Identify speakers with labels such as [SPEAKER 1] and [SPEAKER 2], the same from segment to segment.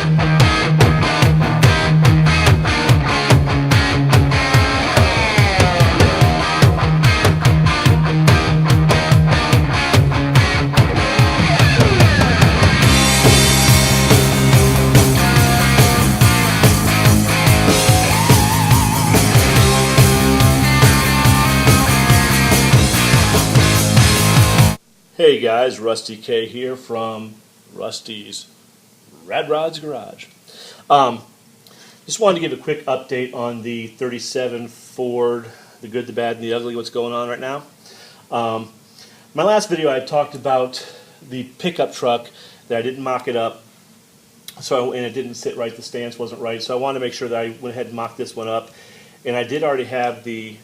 [SPEAKER 1] Hey guys, Rusty K here from Rusty's Rad Rods Garage. Just wanted to give a quick update on the 37 Ford, the good, the bad, and the ugly, what's going on right now. My last video I talked about the pickup truck that I didn't mock it up, and it didn't sit right, the stance wasn't right, so I wanted to make sure that I went ahead and mocked this one up. And I did already have the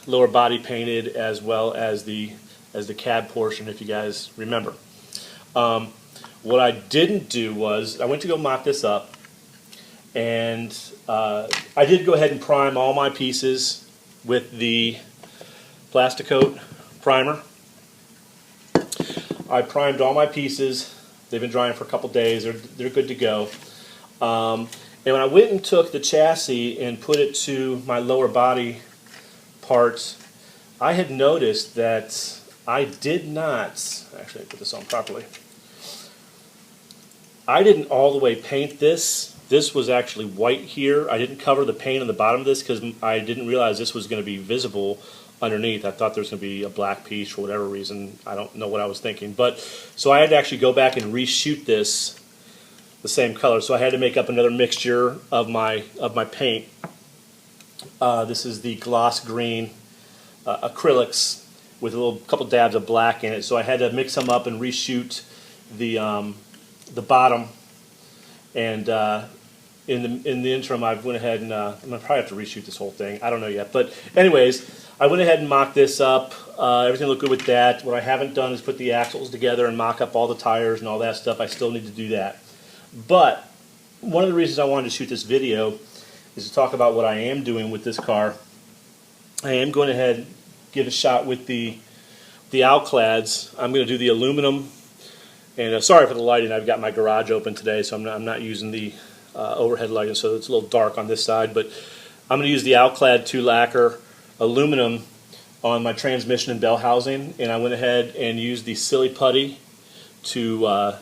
[SPEAKER 1] lower body painted, as well as the cab portion, if you guys remember. What I didn't do was I went to go mock this up, and I did go ahead and prime all my pieces with the Plasticoat primer. I primed all my pieces. They've been drying for a couple days. They're good to go. And when I went and took the chassis and put it to my lower body parts, I had noticed that I did not, actually I put this on properly, I didn't all the way paint this. This was actually white here. I didn't cover the paint on the bottom of this because I didn't realize this was going to be visible underneath. I thought there was going to be a black piece for whatever reason. I don't know what I was thinking. So I had to actually go back and reshoot this the same color. So I had to make up another mixture of my paint. This is the gloss green acrylics with a couple dabs of black in it. So I had to mix them up and reshoot the bottom. And in the interim, I went ahead and I'm gonna probably have to reshoot this whole thing. I don't know yet, but anyways, I went ahead and mocked this up. Everything looked good with that. What I haven't done is put the axles together and mock up all the tires and all that stuff. I still need to do that. But one of the reasons I wanted to shoot this video is to talk about what I am doing with this car. I am going ahead and give a shot with the Alclads. I'm going to do the aluminum. And sorry for the lighting. I've got my garage open today, so I'm not using the overhead lighting, so it's a little dark on this side. But I'm going to use the Alclad 2 lacquer aluminum on my transmission and bell housing. And I went ahead and used the Silly Putty to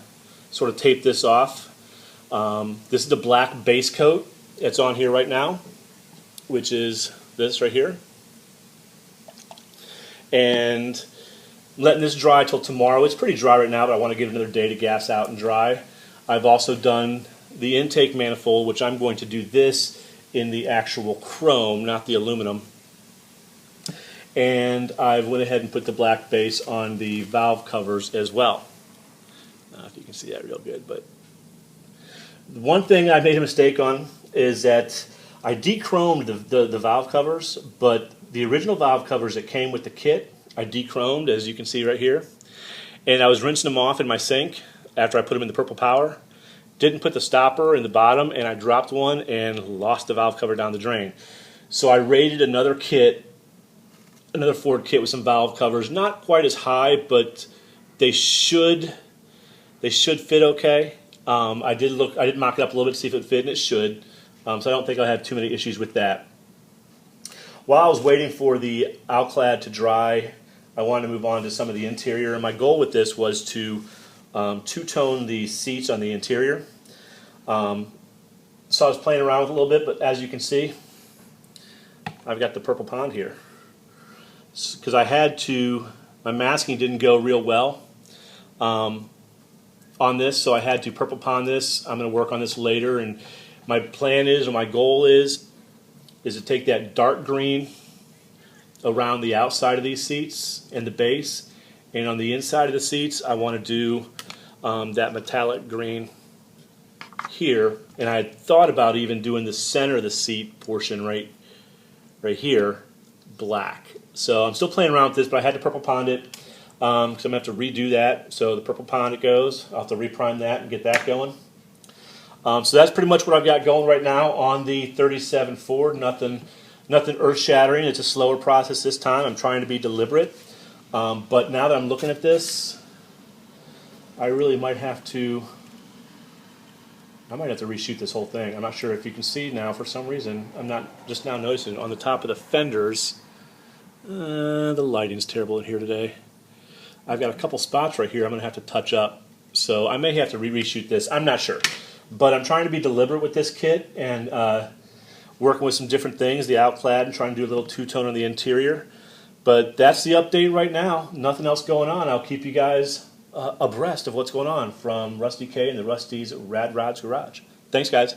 [SPEAKER 1] sort of tape this off. This is the black base coat. It's on here right now, which is this right here. And I'm letting this dry till tomorrow. It's pretty dry right now, but I want to give it another day to gas out and dry. I've also done the intake manifold, which I'm going to do this in the actual chrome, not the aluminum. And I went ahead and put the black base on the valve covers as well. I don't know if you can see that real good, but one thing I made a mistake on is that I de-chromed the valve covers, but the original valve covers that came with the kit, I de-chromed, as you can see right here. And I was rinsing them off in my sink after I put them in the Purple Power. Didn't put the stopper in the bottom, and I dropped one and lost the valve cover down the drain. So I raided another kit, another Ford kit with some valve covers. Not quite as high, but they should fit okay. I did mock it up a little bit to see if it fit, and it should. So I don't think I'll have too many issues with that. While I was waiting for the Alclad to dry, I wanted to move on to some of the interior. And my goal with this was to two-tone the seats on the interior. So I was playing around with it a little bit, but as you can see, I've got the Purple Pond here. Because I had to, my masking didn't go real well on this, so I had to Purple Pond this. I'm going to work on this later, and my plan is, or my goal is to take that dark green around the outside of these seats and the base, and on the inside of the seats I want to do that metallic green here. And I had thought about even doing the center of the seat portion right here black. So I'm still playing around with this, but I had to Purple Pond it because I'm going to have to redo that. So the Purple Pond it goes. I'll have to reprime that and get that going. So that's pretty much what I've got going right now on the 37 Ford. Nothing earth-shattering. It's a slower process this time. I'm trying to be deliberate. But now that I'm looking at this, I really might have to I might have to reshoot this whole thing. I'm not sure if you can see now. For some reason, I'm not just now noticing on the top of the fenders. The lighting's terrible in here today. I've got a couple spots right here I'm going to have to touch up. So I may have to reshoot this. I'm not sure. But I'm trying to be deliberate with this kit and working with some different things, the outclad, and trying to do a little two-tone on the interior. But that's the update right now. Nothing else going on. I'll keep you guys abreast of what's going on from Rusty K and the Rusty's Rad Rods Garage. Thanks, guys.